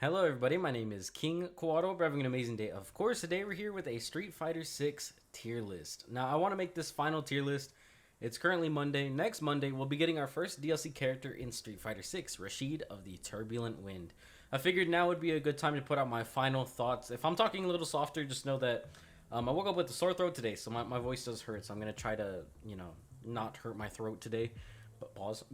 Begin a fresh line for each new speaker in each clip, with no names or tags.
Hello everybody, my name is King Quado. We're having an amazing day. Of course, today we're here with a Street Fighter 6 tier list. Now, I want to make this final tier list. It's currently Monday. Next Monday, we'll be getting our first DLC character in Street Fighter 6, Rashid of the Turbulent Wind. I figured now would be a good time to put out my final thoughts. If I'm talking a little softer, just know that I woke up with a sore throat today, so my voice does hurt, so I'm going to try to, not hurt my throat today. But pause.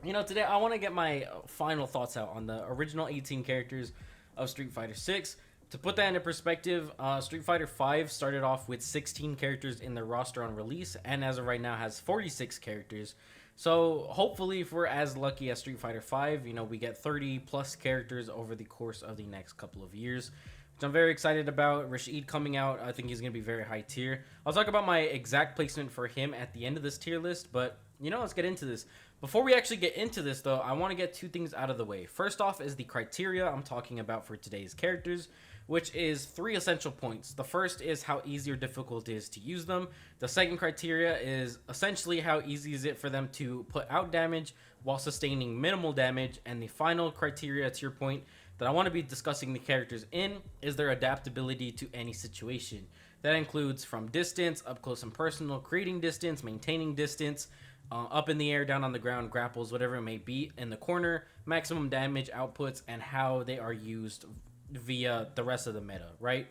Today I want to get my final thoughts out on the original 18 characters of Street Fighter 6. To put that into perspective, Street Fighter 5 started off with 16 characters in their roster on release, and as of right now has 46 characters. So hopefully, if we're as lucky as Street Fighter 5, we get 30 plus characters over the course of the next couple of years, which I'm very excited about. Rashid coming out, I think he's going to be very high tier. I'll talk about my exact placement for him at the end of this tier list, but let's get into this. Before we actually get into this, though, I want to get two things out of the way. First off is the criteria I'm talking about for today's characters, which is 3 essential points. The first is how easy or difficult it is to use them. The second criteria is essentially how easy is it for them to put out damage while sustaining minimal damage. And the final criteria, to your point, that I want to be discussing the characters in is their adaptability to any situation. That includes from distance, up close and personal, creating distance, maintaining distance, up in the air, down on the ground, grapples, whatever it may be, in the corner, maximum damage outputs, and how they are used via the rest of the meta, right?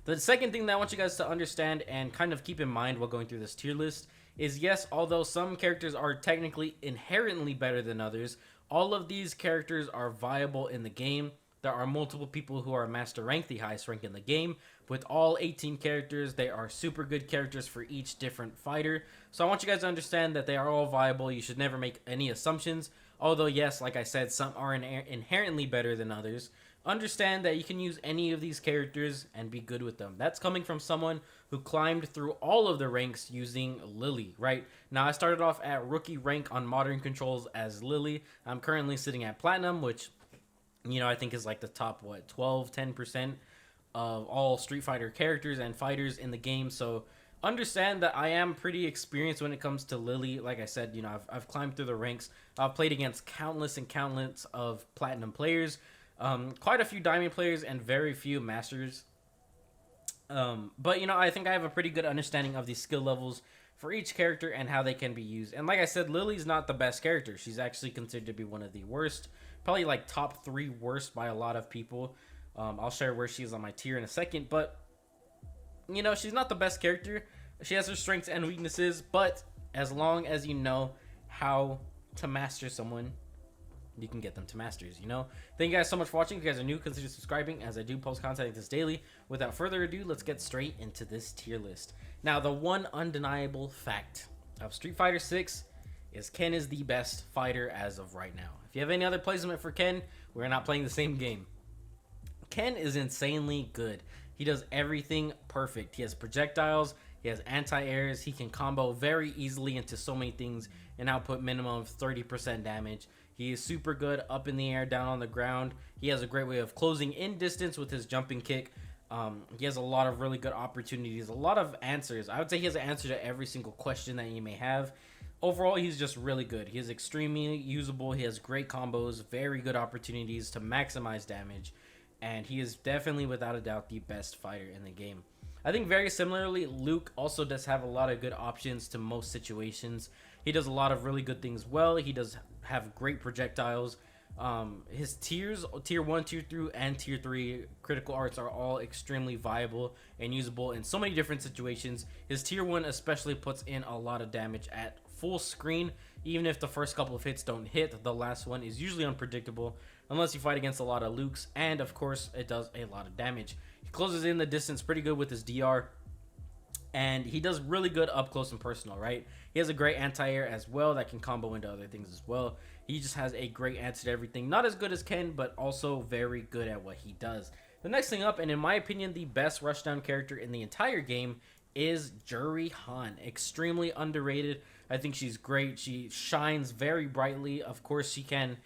The second thing that I want you guys to understand and kind of keep in mind while going through this tier list is, yes, although some characters are technically inherently better than others, all of these characters are viable in the game. There are multiple people who are master rank, the highest rank in the game. With all 18 characters, they are super good characters for each different fighter. So I want you guys to understand that they are all viable. You should never make any assumptions. Although, yes, like I said, some are inherently better than others. Understand that you can use any of these characters and be good with them. That's coming from someone who climbed through all of the ranks using Lily, right? Now, I started off at rookie rank on modern controls as Lily. I'm currently sitting at Platinum, which I think is like the top, 10% of all Street Fighter characters and fighters in the game. So understand that I am pretty experienced when it comes to Lily. Like I said, I've climbed through the ranks. I've played against countless and countless of Platinum players, quite a few Diamond players, and very few Masters. But I think I have a pretty good understanding of the skill levels for each character and how they can be used. And like I said, Lily's not the best character. She's actually considered to be one of the worst. Probably like top 3 worst by a lot of people. I'll share where she is on my tier in a second, but she's not the best character. She has her strengths and weaknesses, but as long as you know how to master someone, you can get them to masters. Thank you guys so much for watching. If you guys are new, consider subscribing, as I do post content like this daily. Without further ado, let's get straight into this tier list. Now, the one undeniable fact of Street Fighter 6 is Ken is the best fighter as of right now. If you have any other placement for Ken, we're not playing the same game. Ken is insanely good. He does everything perfect. He has projectiles, he has anti-airs, he can combo very easily into so many things and output minimum of 30% damage. He is super good up in the air, down on the ground. He has a great way of closing in distance with his jumping kick. He has a lot of really good opportunities, a lot of answers. I would say he has an answer to every single question that you may have. Overall, he's just really good. He is extremely usable. He has great combos, very good opportunities to maximize damage. And he is definitely, without a doubt, the best fighter in the game. I think very similarly, Luke also does have a lot of good options to most situations. He does a lot of really good things well. He does have great projectiles. His tiers, tier 1, tier 2, and tier 3 critical arts are all extremely viable and usable in so many different situations. His tier 1 especially puts in a lot of damage at full screen. Even if the first couple of hits don't hit, the last one is usually unpredictable unless you fight against a lot of Lukes, and of course it does a lot of damage. He closes in the distance pretty good with his DR, and he does really good up close and personal, right? He has a great anti-air as well that can combo into other things as well. He just has a great answer to everything. Not as good as Ken, but also very good at what he does. The next thing up, and in my opinion the best rushdown character in the entire game, is Juri Han. Extremely underrated. I think she's great. She shines very brightly. Of course, she can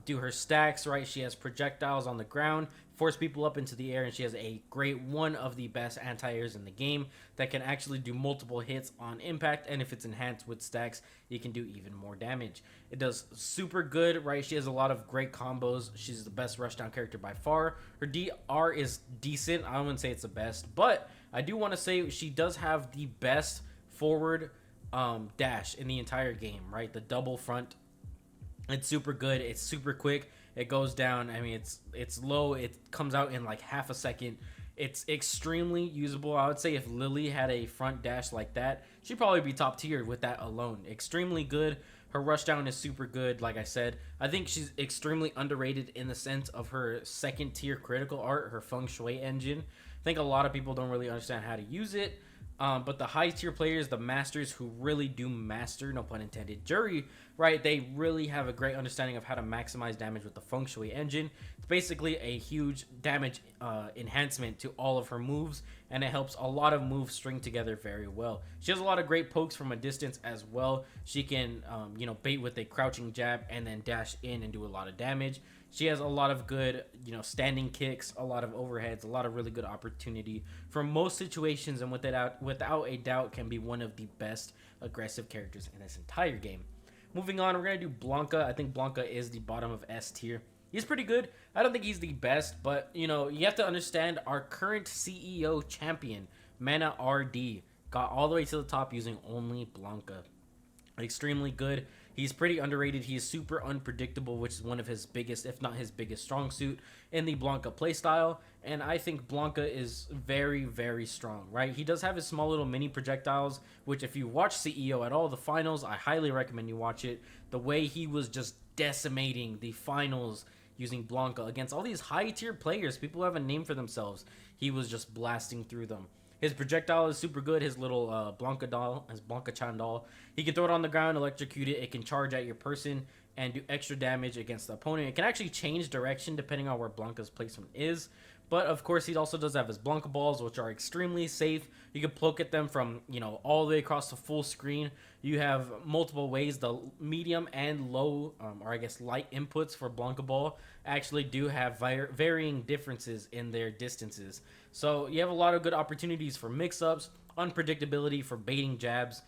do her stacks, right? She has projectiles on the ground, force people up into the air, and she has a great, one of the best anti-airs in the game that can actually do multiple hits on impact, and if it's enhanced with stacks, it can do even more damage. It does super good, right? She has a lot of great combos. She's the best rushdown character by far. Her DR is decent. I wouldn't say it's the best, but I do want to say she does have the best forward dash in the entire game, right? The double front, it's super good. It's super quick. It goes down. I mean, it's low. It comes out in like half a second. It's extremely usable. I would say if Lily had a front dash like that, she'd probably be top tier with that alone. Extremely good. Her rushdown is super good. Like I said, I think she's extremely underrated in the sense of her second tier critical art, her feng shui engine. I think a lot of people don't really understand how to use it. But the high tier players, the masters who really do master, no pun intended, jury, right? They really have a great understanding of how to maximize damage with the feng shui engine. It's basically a huge damage enhancement to all of her moves, and it helps a lot of moves string together very well. She has a lot of great pokes from a distance as well. She can, bait with a crouching jab and then dash in and do a lot of damage. She has a lot of good, standing kicks, a lot of overheads, a lot of really good opportunity for most situations, and without a doubt can be one of the best aggressive characters in this entire game. Moving on, we're going to do Blanca. I think Blanca is the bottom of S tier. He's pretty good. I don't think he's the best, but, you have to understand our current CEO champion, Mana RD, got all the way to the top using only Blanca. Extremely good. He's pretty underrated. He is super unpredictable, which is one of his biggest, if not his biggest, strong suit in the Blanca playstyle. And I think Blanca is very, very strong, right? He does have his small little mini projectiles, which if you watch CEO at all, the finals, I highly recommend you watch it. The way he was just decimating the finals using Blanca against all these high-tier players, people who have a name for themselves, he was just blasting through them. His projectile is super good. His little Blanca-chan doll. He can throw it on the ground, electrocute it. It can charge at your person and do extra damage against the opponent. It can actually change direction depending on where Blanca's placement is. But, of course, he also does have his Blanca balls, which are extremely safe. You can poke at them from, all the way across the full screen. You have multiple ways. The medium and low, or I guess light inputs for Blanca ball actually do have varying differences in their distances. So you have a lot of good opportunities for mix-ups, unpredictability for baiting jabs,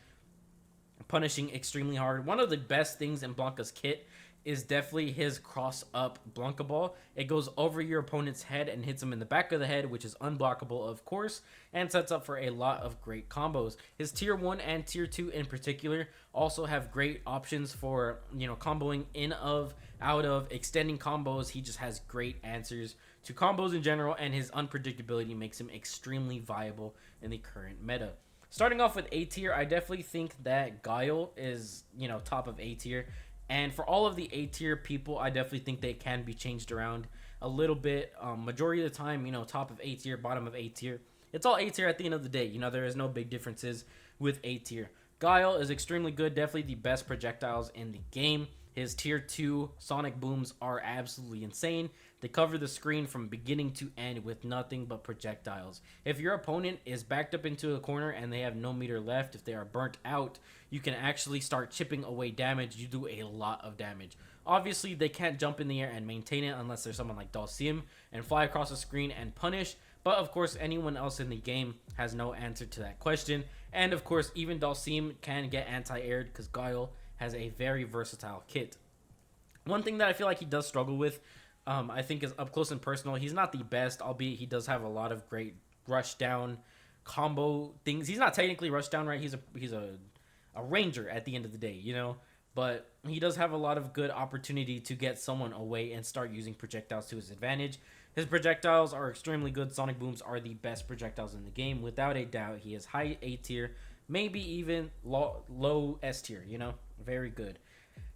punishing extremely hard. One of the best things in Blanca's kit is definitely his cross-up Blanca ball. It goes over your opponent's head and hits him in the back of the head, which is unblockable, of course, and sets up for a lot of great combos. His Tier 1 and Tier 2 in particular also have great options for, comboing in of, out of, extending combos. He just has great answers to combos in general, and his unpredictability makes him extremely viable in the current meta. Starting off with A tier, I definitely think that Guile is, top of A tier. And for all of the A tier people, I definitely think they can be changed around a little bit. Majority of the time, top of A tier, bottom of A tier. It's all A tier at the end of the day. There is no big differences with A tier. Guile is extremely good, definitely the best projectiles in the game. His Tier 2 sonic booms are absolutely insane. They cover the screen from beginning to end with nothing but projectiles. If your opponent is backed up into a corner and they have no meter left, if they are burnt out, you can actually start chipping away damage. You do a lot of damage. Obviously, they can't jump in the air and maintain it unless there's someone like Dalsim and fly across the screen and punish. But of course, anyone else in the game has no answer to that question. And of course, even Dalsim can get anti-aired because Guile has a very versatile kit. One thing that I feel like he does struggle with, I think, is up close and personal. He's not the best, albeit he does have a lot of great rush down combo things. He's not technically rush down, right? He's a ranger at the end of the day, but he does have a lot of good opportunity to get someone away and start using projectiles to his advantage. His projectiles are extremely good. Sonic booms are the best projectiles in the game, without a doubt. He is high A tier, maybe even low S tier, very good.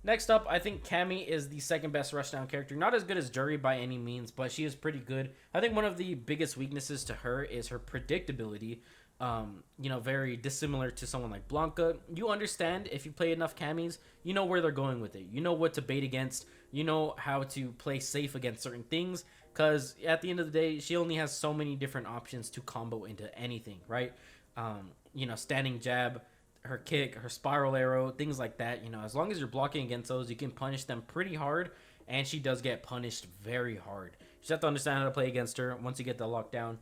Next up, I think Cammy is the second best rushdown character. Not as good as Jury by any means, but she is pretty good. I think one of the biggest weaknesses to her is her predictability. Very dissimilar to someone like Blanca. You understand if you play enough Cammies, you know where they're going with it. You know what to bait against. You know how to play safe against certain things. Because at the end of the day, she only has so many different options to combo into anything, right? Standing jab, her kick, her spiral arrow, things like that. As long as you're blocking against those, you can punish them pretty hard and she does get punished very hard. You just have to understand how to play against her once you get the lockdown.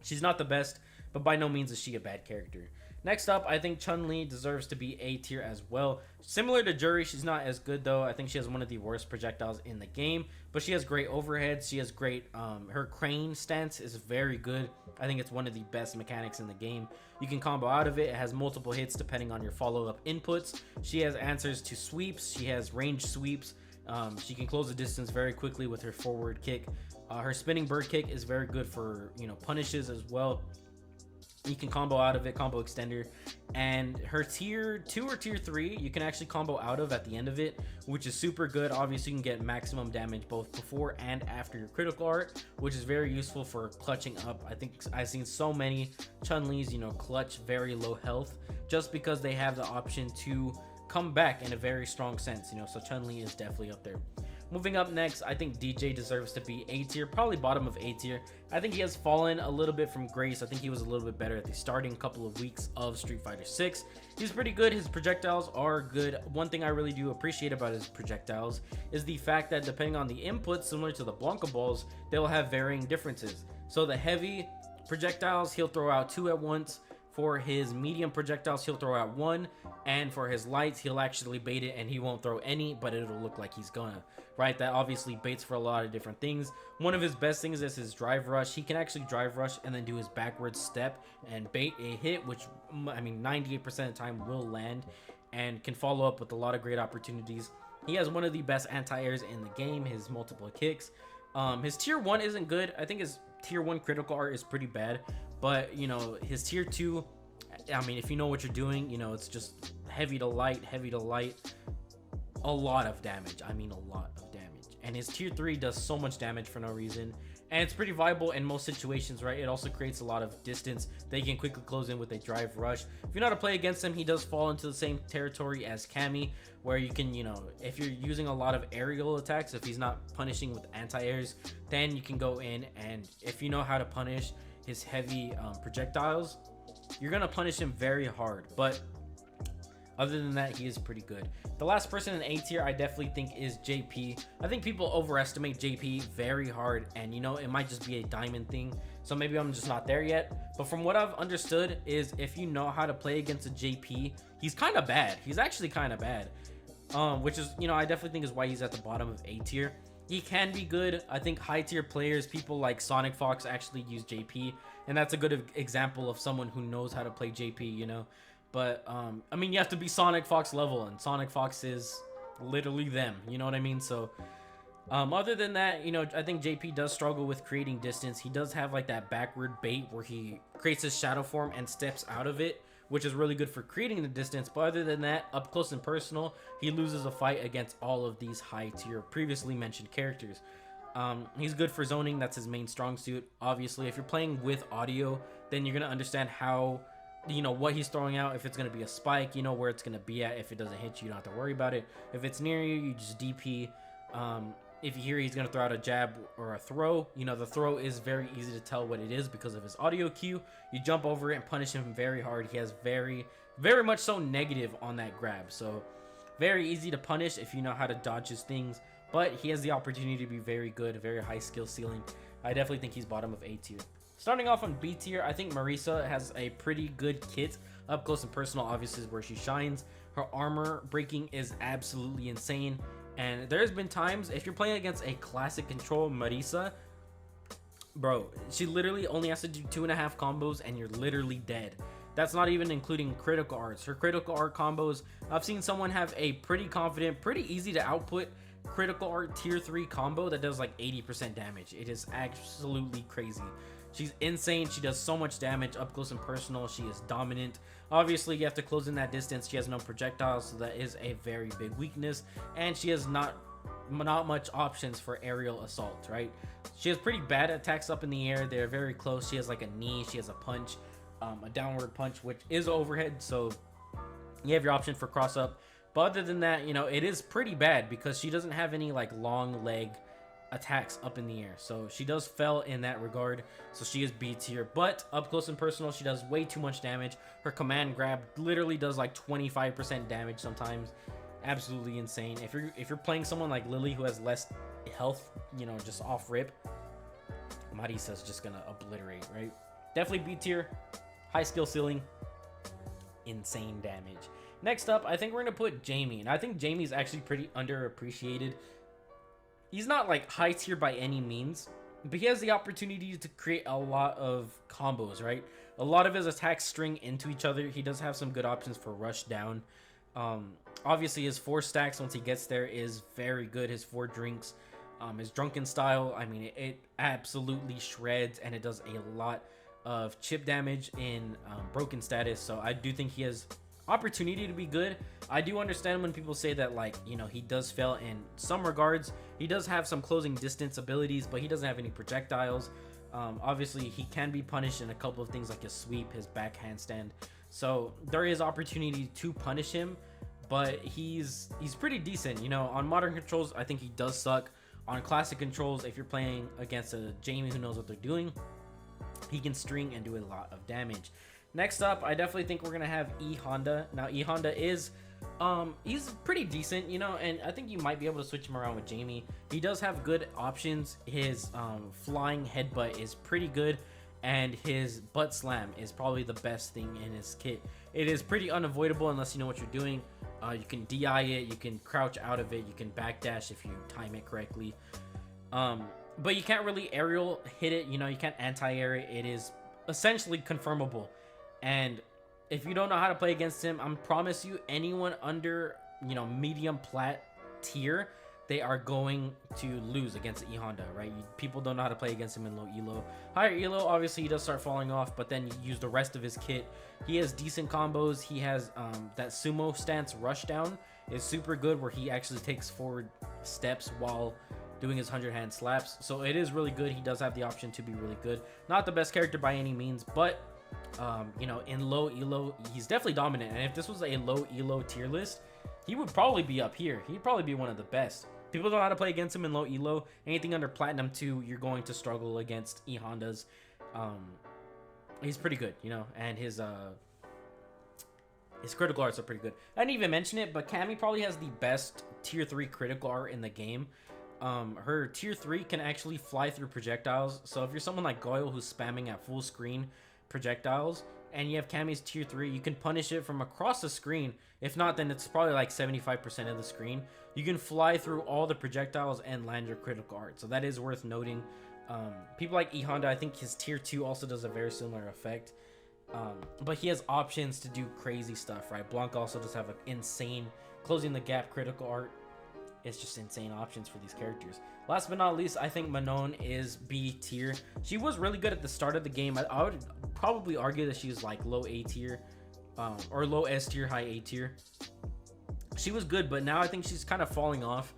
She's not the best, but by no means is she a bad character. Next up, I think Chun-Li deserves to be A tier as well. Similar to Jury, she's not as good though. I think she has one of the worst projectiles in the game, but she has great overheads. She has great, her crane stance is very good. I think it's one of the best mechanics in the game. You can combo out of it. It has multiple hits depending on your follow-up inputs. She has answers to sweeps. She has range sweeps. She can close the distance very quickly with her forward kick. Her spinning bird kick is very good for, punishes as well. You can combo out of it, combo extender, and her tier 2 or tier 3 you can actually combo out of at the end of it, which is super good. Obviously you can get maximum damage both before and after your critical art, which is very useful for clutching up. I think I've seen so many Chun-Li's clutch very low health just because they have the option to come back in a very strong sense, so Chun-Li is definitely up there. Moving up next, I think DJ deserves to be A tier, probably bottom of A tier. I think he has fallen a little bit from grace. I think he was a little bit better at the starting couple of weeks of Street Fighter 6. He's pretty good. His projectiles are good. One thing I really do appreciate about his projectiles is the fact that depending on the input, similar to the Blanca balls, they'll have varying differences. So the heavy projectiles, he'll throw out 2 at once. For his medium projectiles, he'll throw out 1, and for his lights, he'll actually bait it and he won't throw any, but it'll look like he's gonna, right? That obviously baits for a lot of different things. One of his best things is his drive rush. He can actually drive rush and then do his backwards step and bait a hit, which 98% of the time will land, and can follow up with a lot of great opportunities. He has one of the best anti-airs in the game, his multiple kicks. His tier 1 isn't good. I think his tier 1 critical art is pretty bad, but his tier 2, if you know what you're doing, it's just heavy to light, a lot of damage. A lot of damage. And his tier 3 does so much damage for no reason, and it's pretty viable in most situations, right? It also creates a lot of distance that you can quickly close in with a drive rush. If you know how to play against him, he does fall into the same territory as Cammy, where you can, if you're using a lot of aerial attacks, if he's not punishing with anti-airs, then you can go in, and if you know how to punish his heavy projectiles, you're gonna punish him very hard. But other than that, he is pretty good. The last person in A tier I definitely think is JP. I think people overestimate JP very hard, and it might just be a diamond thing, so maybe I'm just not there yet. But from what I've understood is if you know how to play against a JP, he's kind of bad. He's actually kind of bad, which is, I definitely think is why he's at the bottom of A tier. He can be good. I think high tier players, people like Sonic Fox, actually use JP, and that's a good example of someone who knows how to play JP, But you have to be Sonic Fox level, and Sonic Fox is literally them, you know what I mean? So other than that, I think JP does struggle with creating distance. He does have like that backward bait where he creates his shadow form and steps out of it, which is really good for creating the distance. But other than that, up close and personal, he loses a fight against all of these high tier previously mentioned characters. He's good for zoning. That's his main strong suit. Obviously, if you're playing with audio, then you're gonna understand how, what he's throwing out. If it's gonna be a spike, where it's gonna be at. If it doesn't hit you, you don't have to worry about it. If it's near you, you just DP. If you hear he's gonna throw out a jab or a throw, the throw is very easy to tell what it is because of his audio cue. You jump over it and punish him very hard. He has very, very much so negative on that grab, so very easy to punish if you know how to dodge his things. But he has the opportunity to be very good, very high skill ceiling. I definitely think he's bottom of A tier. Starting off on B tier, I think Marisa has a pretty good kit. Up close and personal, obviously, is where she shines. Her armor breaking is absolutely insane. And there's been times, if you're playing against a classic control Marisa, bro, she literally only has to do 2.5 combos and you're literally dead. That's not even including critical arts. Her critical art combos, I've seen someone have a pretty confident, pretty easy to output critical art tier 3 combo that does like 80% damage. It is absolutely crazy. She's insane. She does so much damage up close and personal. She is dominant. Obviously, you have to close in that distance. She has no projectiles, so that is a very big weakness. And she has not much options for aerial assault, right? She has pretty bad attacks up in the air. They're very close. She has like a knee. She has a punch, a downward punch, which is overhead. So you have your option for cross up. But other than that, it is pretty bad because she doesn't have any like long leg attacks up in the air, so she does fail in that regard, so she is B tier. But up close and personal, she does way too much damage. Her command grab literally does like 25% damage sometimes. absolutely insane. If you're playing someone like Lily who has less health, you know, just off rip, Marisa's just gonna obliterate, right? Definitely B tier, high skill ceiling, insane damage. Next up, I think we're gonna put Jamie, and I think Jamie's actually pretty underappreciated. He's not like high tier by any means, but he has the opportunity to create a lot of combos, right? A lot of his attacks string into each other. He does have some good options for rush down. Obviously his 4 stacks once he gets there is very good. His 4 drinks, his drunken style, I mean, it absolutely shreds, and it does a lot of chip damage in broken status. So I do think he has opportunity to be good. I do understand when people say that, like, you know, he does fail in some regards. He does have some closing distance abilities, but he doesn't have any projectiles. Obviously he can be punished in a couple of things like his sweep, his back handstand. So there is opportunity to punish him, but he's pretty decent. You know, on modern controls, I think he does suck. On classic controls, if you're playing against a Jamie who knows what they're doing, he can string and do a lot of damage. Next up, I definitely think we're gonna have EHonda. Now EHonda is he's pretty decent, you know, and I think you might be able to switch him around with Jamie. He does have good options. His flying headbutt is pretty good, and his butt slam is probably the best thing in his kit. It is pretty unavoidable unless you know what you're doing. You can DI it, you can crouch out of it, you can backdash if you time it correctly. But you can't really aerial hit it, you know, you can't anti-air it. It is essentially confirmable. And if you don't know how to play against him, I promise you, anyone under, you know, medium plat tier, they are going to lose against EHonda, right? People don't know how to play against him in low elo. Higher elo, obviously he does start falling off, but then you use the rest of his kit. He has decent combos. He has that sumo stance rush down is super good, where he actually takes forward steps while doing his 100-hand slaps. So it is really good. He does have the option to be really good. Not the best character by any means, but you know, in low elo, he's definitely dominant. And if this was a low elo tier list, he would probably be up here. He'd probably be one of the best. People don't know how to play against him in low elo. Anything under platinum 2, you're going to struggle against EHonda's. He's pretty good, you know, and his critical arts are pretty good. I didn't even mention it, but Cammy probably has the best tier 3 critical art in the game. Her tier 3 can actually fly through projectiles. So if you're someone like Goyle who's spamming at full screen projectiles, and you have Cammy's tier 3, you can punish it from across the screen. If not, then it's probably like 75% of the screen. You can fly through all the projectiles and land your critical art. So that is worth noting. People like EHonda, I think his tier 2 also does a very similar effect. But he has options to do crazy stuff, right? Blanca also does have an insane closing the gap critical art. It's just insane options for these characters. Last but not least, I think Manone is B tier. She was really good at the start of the game. I would probably argue that she was like low A tier, or low S tier, high A tier. She was good, but now I think she's kind of falling off.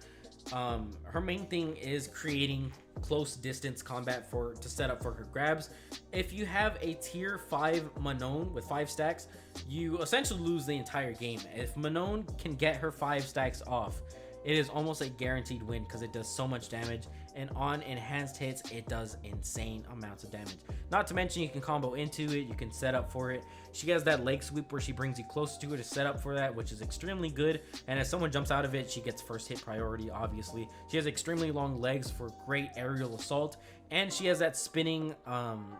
Her main thing is creating close distance combat to set up for her grabs. If you have a tier 5 Manone with 5 stacks, you essentially lose the entire game. If Manone can get her 5 stacks off, it is almost a guaranteed win because it does so much damage, and on enhanced hits it does insane amounts of damage. Not to mention you can combo into it, you can set up for it. She has that leg sweep where she brings you closer to her to set up for that, which is extremely good, and as someone jumps out of it, she gets first hit priority. Obviously she has extremely long legs for great aerial assault, and she has that spinning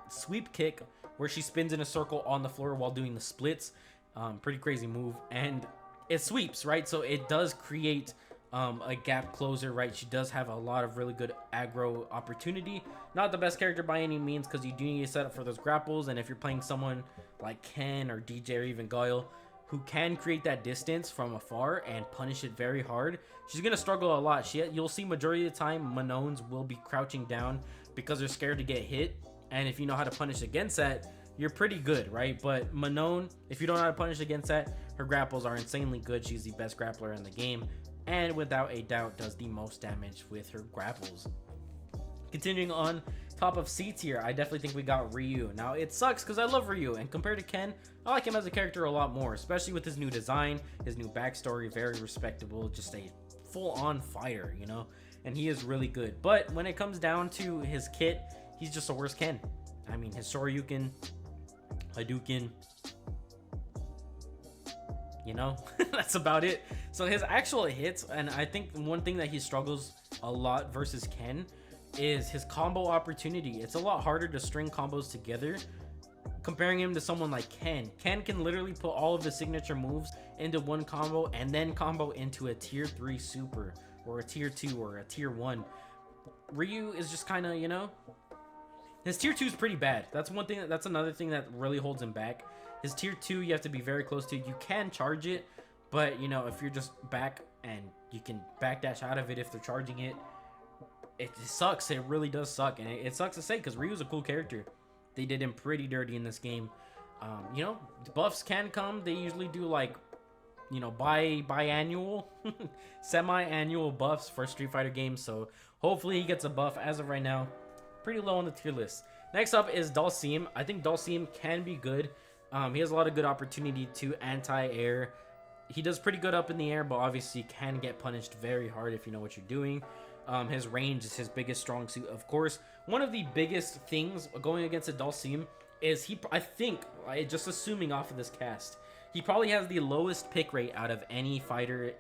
sweep kick where she spins in a circle on the floor while doing the splits. Pretty crazy move, and it sweeps, right? So it does create a gap closer, right? She does have a lot of really good aggro opportunity. Not the best character by any means, because you do need to set up for those grapples, and if you're playing someone like Ken or DJ or even Goyle who can create that distance from afar and punish it very hard, she's gonna struggle a lot. You'll see majority of the time Manones will be crouching down because they're scared to get hit, and if you know how to punish against that, you're pretty good, right? But Manone, if you don't know how to punish against that, her grapples are insanely good. She's the best grappler in the game, and without a doubt does the most damage with her grapples. Continuing on, top of C tier, I definitely think we got Ryu. Now it sucks because I love Ryu, and compared to Ken, I like him as a character a lot more, especially with his new design, his new backstory, very respectable, just a full-on fighter, you know, and he is really good. But when it comes down to his kit, he's just a worse Ken. I mean, his Shoryuken, Hadouken, you know. That's about it. So his actual hits, and I think one thing that he struggles a lot versus Ken is his combo opportunity. It's a lot harder to string combos together comparing him to someone like Ken. Ken can literally put all of his signature moves into one combo and then combo into a tier 3 super or a tier 2 or a tier 1. Ryu is just kind of, you know, his tier 2 is pretty bad. That's one thing. That's another thing that really holds him back. His tier 2 you have to be very close to. You can charge it, but you know, if you're just back and you can backdash out of it if they're charging it, it sucks. It really does suck, and it sucks to say because Ryu's a cool character. They did him pretty dirty in this game. You know, buffs can come. They usually do like, you know, biannual, semi-annual buffs for Street Fighter games. So hopefully he gets a buff. As of right now, pretty low on the tier list. Next up is Dhalsim. I think Dhalsim can be good. He has a lot of good opportunity to anti-air. He does pretty good up in the air, but obviously can get punished very hard if you know what you're doing. His range is his biggest strong suit, of course. One of the biggest things going against a Dhalsim is I think, just assuming off of this cast, he probably has the lowest pick rate out of any fighter.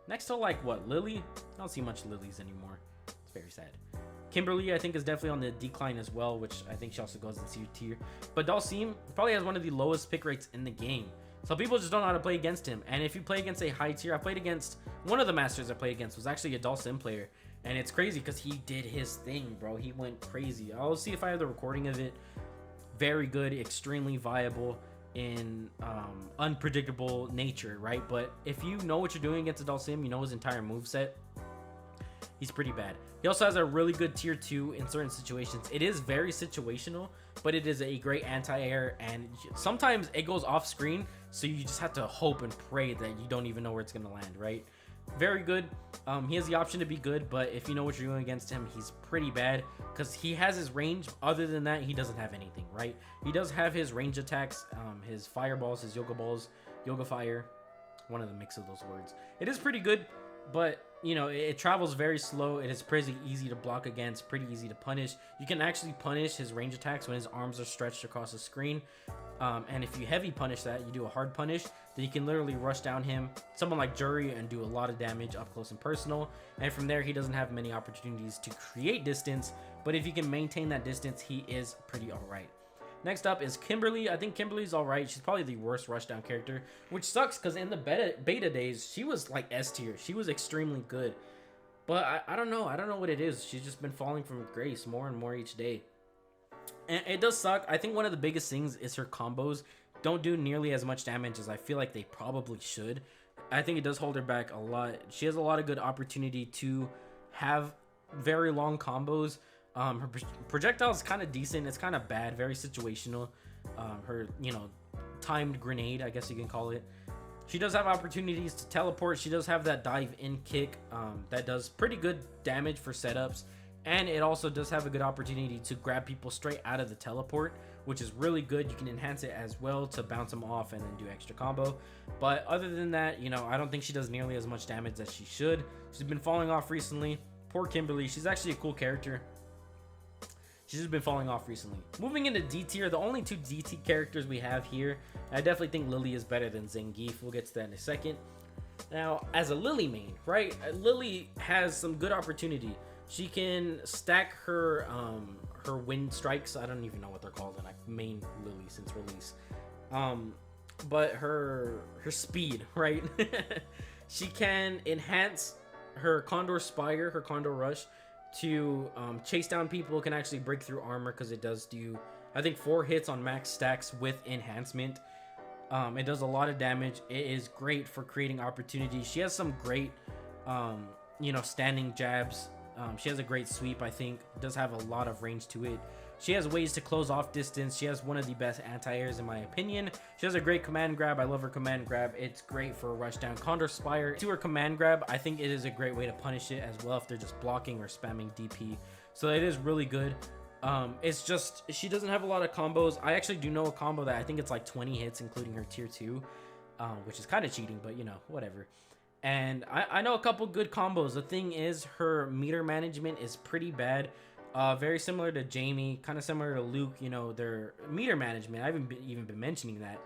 Next to like what, Lily? I don't see much Lilies anymore. It's very sad. Kimberly, I think, is definitely on the decline as well, which I think she also goes in C tier. But Dhalsim probably has one of the lowest pick rates in the game. So people just don't know how to play against him. And if you play against a high tier, I played against one of the masters I played against was actually a Dhalsim player. And it's crazy because he did his thing, bro. He went crazy. I'll see if I have the recording of it. Very good, extremely viable in unpredictable nature, right? But if you know what you're doing against a Dhalsim, you know his entire moveset, he's pretty bad. He also has a really good tier 2 in certain situations. It is very situational, but it is a great anti-air, and sometimes it goes off screen, so you just have to hope and pray that you don't even know where it's going to land, right? Very good. He has the option to be good, but if you know what you're doing against him, he's pretty bad because he has his range. Other than that, he doesn't have anything, right? He does have his range attacks, his fireballs, his yoga balls, yoga fire, one of the mix of those words. It is pretty good, but you know, it travels very slow. It is pretty easy to block against, pretty easy to punish. You can actually punish his range attacks when his arms are stretched across the screen. And if you heavy punish that, you do a hard punish, then you can literally rush down him, someone like Jury, and do a lot of damage up close and personal. And from there, he doesn't have many opportunities to create distance, but if you can maintain that distance, he is pretty alright. Next up is Kimberly. I think Kimberly's alright. She's probably the worst rushdown character, which sucks because in the beta days, she was like S tier. She was extremely good. But I don't know. I don't know what it is. She's just been falling from grace more and more each day. And it does suck. I think one of the biggest things is her combos don't do nearly as much damage as I feel like they probably should. I think it does hold her back a lot. She has a lot of good opportunity to have very long combos. Her projectile is kind of decent. It's kind of bad, very situational. Her, you know, timed grenade, I guess you can call it. She does have opportunities to teleport. She does have that dive in kick that does pretty good damage for setups. And it also does have a good opportunity to grab people straight out of the teleport, which is really good. You can enhance it as well to bounce them off and then do extra combo. But other than that, you know, I don't think she does nearly as much damage as she should. She's been falling off recently. Poor Kimberly. She's actually a cool character. She's just been falling off recently. Moving into D tier, the only two DT characters we have here, I definitely think Lily is better than Zangief. We'll get to that in a second. Now, as a Lily main, right? Lily has some good opportunity. She can stack her her wind strikes. I don't even know what they're called, and I've main Lily since release. But her speed, right? She can enhance her Condor Spire, her Condor Rush, to chase down people. Can actually break through armor because it does do, I think, 4 hits on max stacks with enhancement. It does a lot of damage. It is great for creating opportunities. She has some great, you know, standing jabs. She has a great sweep, I think. Does have a lot of range to it. She has ways to close off distance. She has one of the best anti-airs in my opinion. She has a great command grab. I love her command grab. It's great for a rush down. Condor Spire to her command grab, I think it is a great way to punish it as well if they're just blocking or spamming DP. So it is really good. It's just, she doesn't have a lot of combos. I actually do know a combo that I think it's like 20 hits, including her tier 2, which is kind of cheating, but you know, whatever. And I know a couple good combos. The thing is, her meter management is pretty bad. Very similar to Jamie, kind of similar to Luke. You know, their meter management. I haven't even been mentioning that.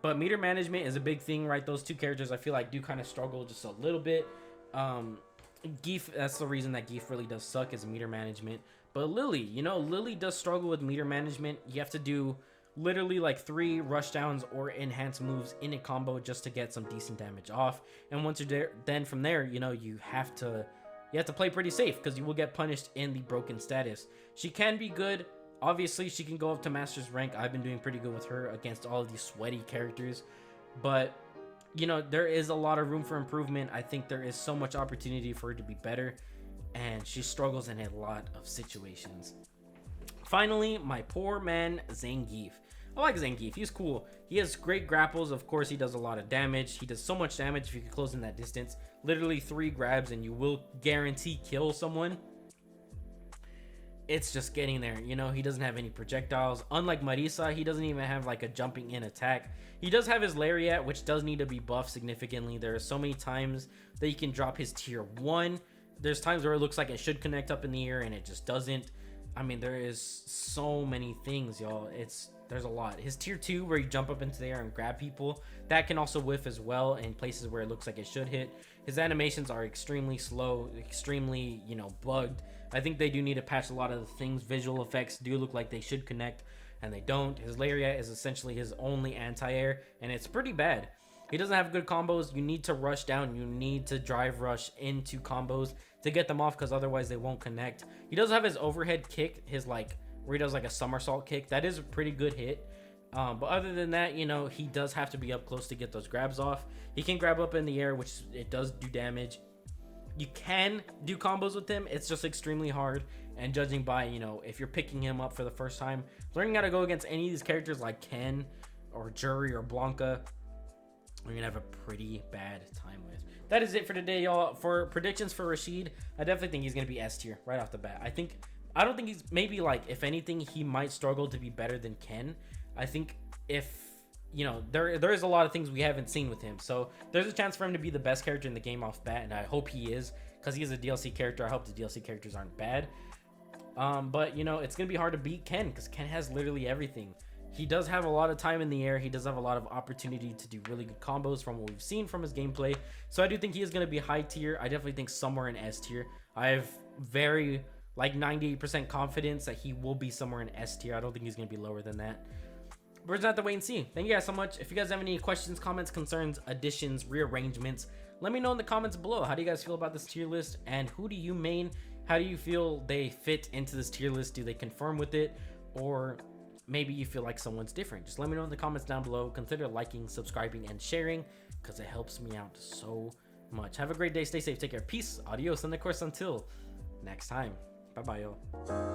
But meter management is a big thing, right? Those two characters I feel like do kind of struggle just a little bit. Geef, that's the reason that Geef really does suck, is meter management. But Lily, you know, Lily does struggle with meter management. You have to do literally like 3 rush downs or enhanced moves in a combo just to get some decent damage off. And once you're there, then from there, you know, you have to play pretty safe because you will get punished in the broken status. She can be good. Obviously, she can go up to master's rank. I've been doing pretty good with her against all of these sweaty characters. But, you know, there is a lot of room for improvement. I think there is so much opportunity for her to be better. And she struggles in a lot of situations. Finally, my poor man, Zangief. I like Zangief. He's cool. He has great grapples. Of course, he does a lot of damage. He does so much damage if you can close in that distance. Literally 3 grabs and you will guarantee kill someone. It's just getting there. You know, he doesn't have any projectiles. Unlike Marisa, he doesn't even have like a jumping in attack. He does have his lariat, which does need to be buffed significantly. There are so many times that you can drop his tier 1. There's times where it looks like it should connect up in the air and it just doesn't. I mean, there is so many things, y'all. There's a lot. His tier 2, where you jump up into the air and grab people, that can also whiff as well in places where it looks like it should hit. His animations are extremely slow, extremely, you know, bugged. I think they do need to patch a lot of the things. Visual effects do look like they should connect, and they don't. His lariat is essentially his only anti-air, and it's pretty bad. He doesn't have good combos. You need to rush down. You need to drive rush into combos to get them off, because otherwise they won't connect. He does have his overhead kick, his like where he does like a somersault kick. That is a pretty good hit. But other than that, you know, he does have to be up close to get those grabs off. He can grab up in the air, which it does do damage. You can do combos with him. It's just extremely hard. And judging by, you know, if you're picking him up for the first time, learning how to go against any of these characters like Ken or Jury or Blanca, you're gonna have a pretty bad time with. That is it for today, y'all. For predictions for Rashid, I definitely think he's gonna be S tier right off the bat. I don't think he's, maybe like, if anything, he might struggle to be better than Ken. I think if, you know, there is a lot of things we haven't seen with him, so there's a chance for him to be the best character in the game off bat, and I hope he is, because he is a DLC character. I hope the DLC characters aren't bad. But you know, it's gonna be hard to beat Ken, because Ken has literally everything. He does have a lot of time in the air. He does have a lot of opportunity to do really good combos from what we've seen from his gameplay. So I do think he is going to be high tier. I definitely think somewhere in S tier. I have very, like, 98% confidence that he will be somewhere in S tier. I don't think he's going to be lower than that. We're just going to have to wait and see. Thank you guys so much. If you guys have any questions, comments, concerns, additions, rearrangements, let me know in the comments below. How do you guys feel about this tier list? And who do you main? How do you feel they fit into this tier list? Do they conform with it? Or maybe you feel like someone's different? Just let me know in the comments down below. Consider liking, subscribing, and sharing, because it helps me out so much. Have a great day. Stay safe. Take care. Peace. Adios. And of course, until next time. Bye-bye, y'all.